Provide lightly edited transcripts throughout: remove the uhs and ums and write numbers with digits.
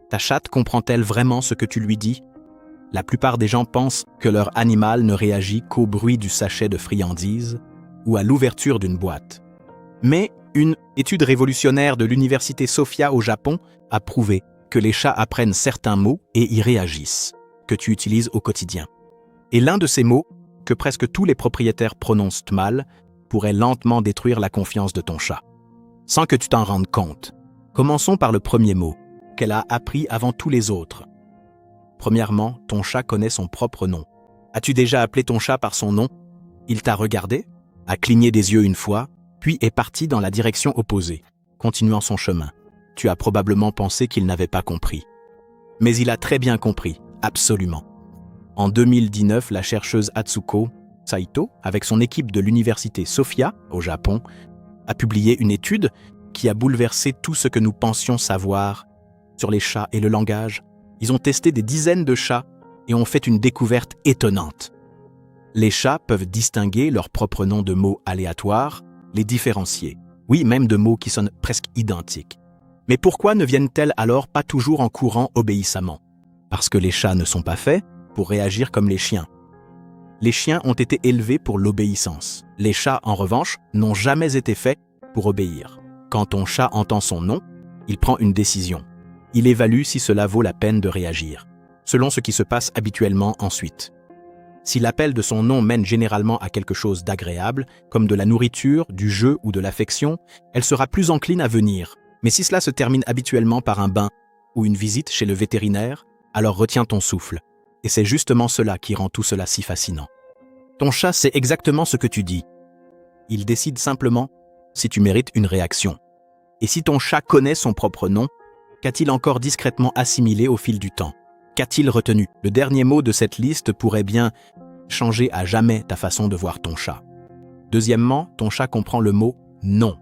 Ta chatte comprend-elle vraiment ce que tu lui dis? La plupart des gens pensent que leur animal ne réagit qu'au bruit du sachet de friandises ou à l'ouverture d'une boîte. Mais une étude révolutionnaire de l'université Sophia au Japon a prouvé que les chats apprennent certains mots et y réagissent, que tu utilises au quotidien. Et l'un de ces mots, que presque tous les propriétaires prononcent mal, pourrait lentement détruire la confiance de ton chat, sans que tu t'en rendes compte. Commençons par le premier mot, qu'elle a appris avant tous les autres. Premièrement, ton chat connaît son propre nom. As-tu déjà appelé ton chat par son nom? Il t'a regardé, a cligné des yeux une fois, puis est parti dans la direction opposée, continuant son chemin. Tu as probablement pensé qu'il n'avait pas compris. Mais il a très bien compris, absolument. En 2019, la chercheuse Atsuko Saito, avec son équipe de l'université Sophia, au Japon, a publié une étude qui a bouleversé tout ce que nous pensions savoir sur les chats et le langage. Ils ont testé des dizaines de chats et ont fait une découverte étonnante. Les chats peuvent distinguer leur propre nom de mots aléatoires, les différencier. Oui, même de mots qui sonnent presque identiques. Mais pourquoi ne viennent-elles alors pas toujours en courant obéissamment? Parce que les chats ne sont pas faits pour réagir comme les chiens. Les chiens ont été élevés pour l'obéissance. Les chats, en revanche, n'ont jamais été faits pour obéir. Quand ton chat entend son nom, il prend une décision. Il évalue si cela vaut la peine de réagir, selon ce qui se passe habituellement ensuite. Si l'appel de son nom mène généralement à quelque chose d'agréable, comme de la nourriture, du jeu ou de l'affection, elle sera plus encline à venir. Mais si cela se termine habituellement par un bain ou une visite chez le vétérinaire, alors retiens ton souffle. Et c'est justement cela qui rend tout cela si fascinant. Ton chat sait exactement ce que tu dis. Il décide simplement si tu mérites une réaction. Et si ton chat connaît son propre nom, qu'a-t-il encore discrètement assimilé au fil du temps? Qu'a-t-il retenu? Le dernier mot de cette liste pourrait bien changer à jamais ta façon de voir ton chat. Deuxièmement, ton chat comprend le mot « non ».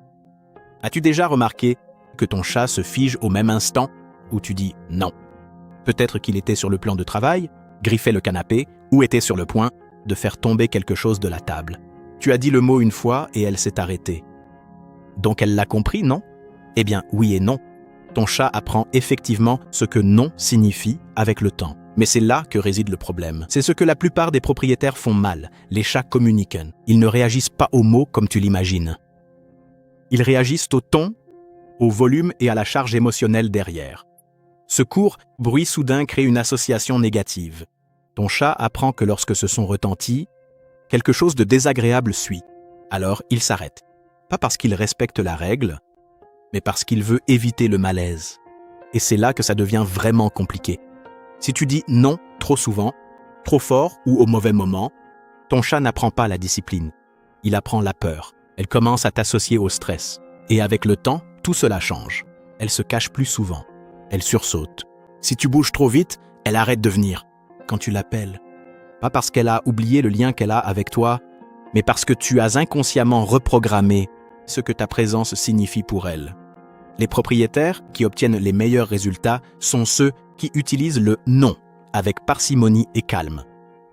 As-tu déjà remarqué que ton chat se fige au même instant où tu dis « non ». Peut-être qu'il était sur le plan de travail, griffait le canapé ou était sur le point de faire tomber quelque chose de la table. Tu as dit le mot une fois et elle s'est arrêtée. Donc elle l'a compris, non? Eh bien, oui et non. Ton chat apprend effectivement ce que non signifie avec le temps. Mais c'est là que réside le problème. C'est ce que la plupart des propriétaires font mal. Les chats communiquent. Ils ne réagissent pas aux mots comme tu l'imagines. Ils réagissent au ton, au volume et à la charge émotionnelle derrière. Ce court bruit soudain crée une association négative. Ton chat apprend que lorsque ce son retentit, quelque chose de désagréable suit. Alors il s'arrête. Pas parce qu'il respecte la règle, mais parce qu'il veut éviter le malaise. Et c'est là que ça devient vraiment compliqué. Si tu dis non trop souvent, trop fort ou au mauvais moment, ton chat n'apprend pas la discipline. Il apprend la peur. Elle commence à t'associer au stress. Et avec le temps, tout cela change. Elle se cache plus souvent. Elle sursaute. Si tu bouges trop vite, elle arrête de venir. Quand tu l'appelles, pas parce qu'elle a oublié le lien qu'elle a avec toi, mais parce que tu as inconsciemment reprogrammé ce que ta présence signifie pour elle. Les propriétaires qui obtiennent les meilleurs résultats sont ceux qui utilisent le « non » avec parcimonie et calme.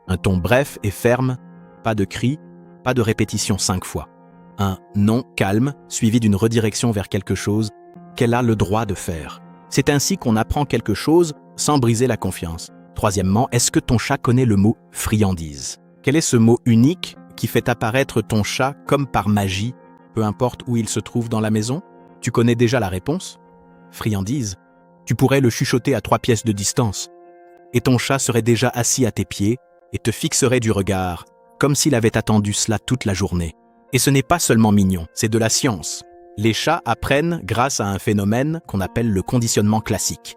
Un ton bref et ferme, pas de cris, pas de répétition 5 fois. Un « non » calme suivi d'une redirection vers quelque chose qu'elle a le droit de faire. C'est ainsi qu'on apprend quelque chose sans briser la confiance. Troisièmement, est-ce que ton chat connaît le mot « friandise » ? Quel est ce mot unique qui fait apparaître ton chat comme par magie, peu importe où il se trouve dans la maison? Tu connais déjà la réponse? Friandise. Tu pourrais le chuchoter à 3 pièces de distance. Et ton chat serait déjà assis à tes pieds et te fixerait du regard, comme s'il avait attendu cela toute la journée. Et ce n'est pas seulement mignon, c'est de la science. Les chats apprennent grâce à un phénomène qu'on appelle le conditionnement classique.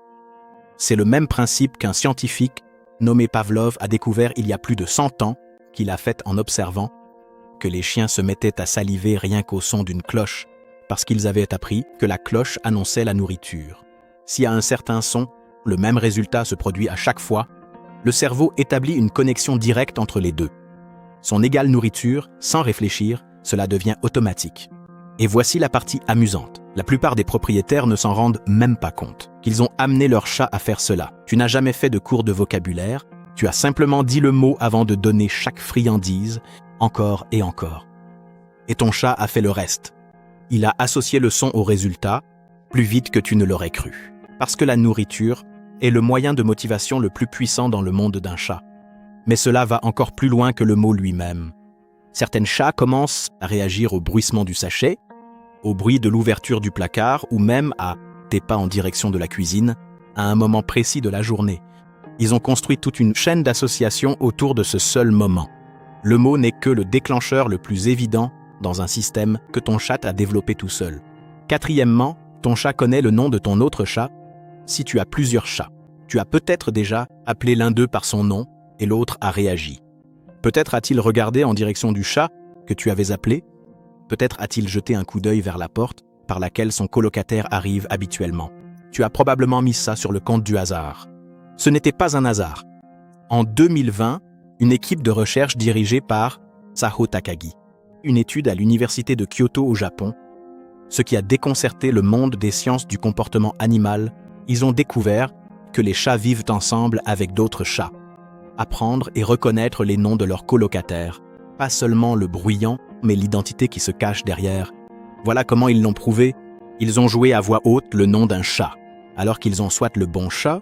C'est le même principe qu'un scientifique nommé Pavlov a découvert il y a plus de 100 ans, qu'il a fait en observant que les chiens se mettaient à saliver rien qu'au son d'une cloche, parce qu'ils avaient appris que la cloche annonçait la nourriture. Si à un certain son, le même résultat se produit à chaque fois, le cerveau établit une connexion directe entre les deux. Son égale nourriture, sans réfléchir, cela devient automatique. Et voici la partie amusante. La plupart des propriétaires ne s'en rendent même pas compte qu'ils ont amené leur chat à faire cela. Tu n'as jamais fait de cours de vocabulaire, tu as simplement dit le mot avant de donner chaque friandise, encore et encore. Et ton chat a fait le reste. Il a associé le son au résultat, plus vite que tu ne l'aurais cru. Parce que la nourriture est le moyen de motivation le plus puissant dans le monde d'un chat. Mais cela va encore plus loin que le mot lui-même. Certains chats commencent à réagir au bruissement du sachet, au bruit de l'ouverture du placard ou même à tes pas en direction de la cuisine, à un moment précis de la journée. Ils ont construit toute une chaîne d'associations autour de ce seul moment. Le mot n'est que le déclencheur le plus évident dans un système que ton chat a développé tout seul. Quatrièmement, ton chat connaît le nom de ton autre chat. Si tu as plusieurs chats, tu as peut-être déjà appelé l'un d'eux par son nom et l'autre a réagi. Peut-être a-t-il regardé en direction du chat que tu avais appelé. Peut-être a-t-il jeté un coup d'œil vers la porte par laquelle son colocataire arrive habituellement. Tu as probablement mis ça sur le compte du hasard. Ce n'était pas un hasard. En 2020, une équipe de recherche dirigée par Saho Takagi, une étude à l'université de Kyoto au Japon, ce qui a déconcerté le monde des sciences du comportement animal, ils ont découvert que les chats vivent ensemble avec d'autres chats. Apprendre et reconnaître les noms de leurs colocataires, pas seulement le bruyant, mais l'identité qui se cache derrière. Voilà comment ils l'ont prouvé. Ils ont joué à voix haute le nom d'un chat, alors qu'ils ont soit le bon chat,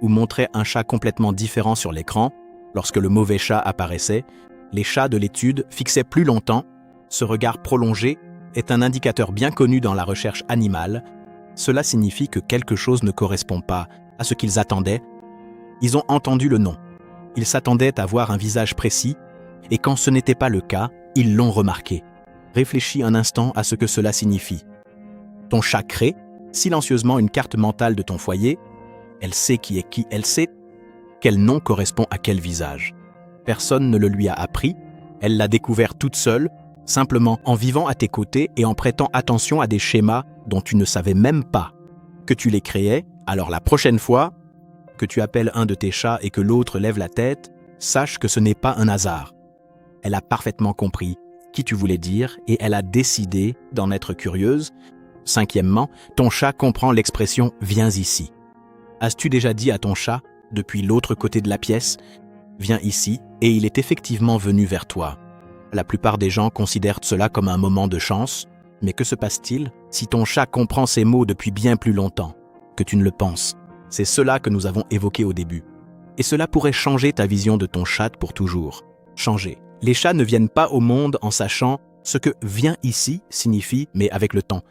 ou montré un chat complètement différent sur l'écran. Lorsque le mauvais chat apparaissait, les chats de l'étude fixaient plus longtemps. Ce regard prolongé est un indicateur bien connu dans la recherche animale. Cela signifie que quelque chose ne correspond pas à ce qu'ils attendaient. Ils ont entendu le nom. Ils s'attendaient à voir un visage précis, et quand ce n'était pas le cas, ils l'ont remarqué. Réfléchis un instant à ce que cela signifie. Ton chat crée silencieusement une carte mentale de ton foyer. Elle sait qui est qui, elle sait quel nom correspond à quel visage. Personne ne le lui a appris, elle l'a découvert toute seule, simplement en vivant à tes côtés et en prêtant attention à des schémas dont tu ne savais même pas que tu les créais. Alors la prochaine fois que tu appelles un de tes chats et que l'autre lève la tête, sache que ce n'est pas un hasard. Elle a parfaitement compris qui tu voulais dire et elle a décidé d'en être curieuse. Cinquièmement, ton chat comprend l'expression « viens ici ». As-tu déjà dit à ton chat, depuis l'autre côté de la pièce, « viens ici » et il est effectivement venu vers toi? La plupart des gens considèrent cela comme un moment de chance, mais que se passe-t-il si ton chat comprend ces mots depuis bien plus longtemps que tu ne le penses? C'est cela que nous avons évoqué au début. Et cela pourrait changer ta vision de ton chat pour toujours. Changer. Les chats ne viennent pas au monde en sachant ce que « viens ici » signifie, mais avec le temps.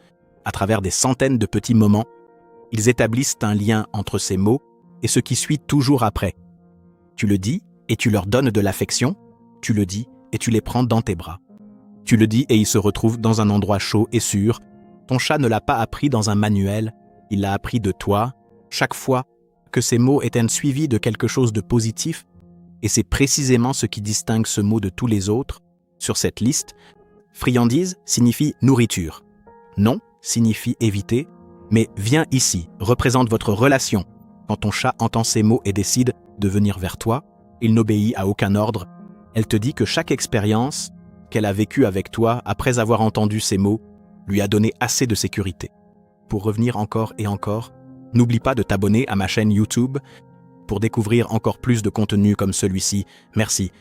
À travers des centaines de petits moments, ils établissent un lien entre ces mots et ce qui suit toujours après. Tu le dis et tu leur donnes de l'affection. Tu le dis et tu les prends dans tes bras. Tu le dis et ils se retrouvent dans un endroit chaud et sûr. Ton chat ne l'a pas appris dans un manuel, il l'a appris de toi. Chaque fois que ces mots étaient suivis de quelque chose de positif, et c'est précisément ce qui distingue ce mot de tous les autres. Sur cette liste, friandise signifie nourriture. Non signifie éviter, mais viens ici représente votre relation. Quand ton chat entend ces mots et décide de venir vers toi, il n'obéit à aucun ordre. Elle te dit que chaque expérience qu'elle a vécue avec toi après avoir entendu ces mots lui a donné assez de sécurité. Pour revenir encore et encore, n'oublie pas de t'abonner à ma chaîne YouTube pour découvrir encore plus de contenu comme celui-ci. Merci.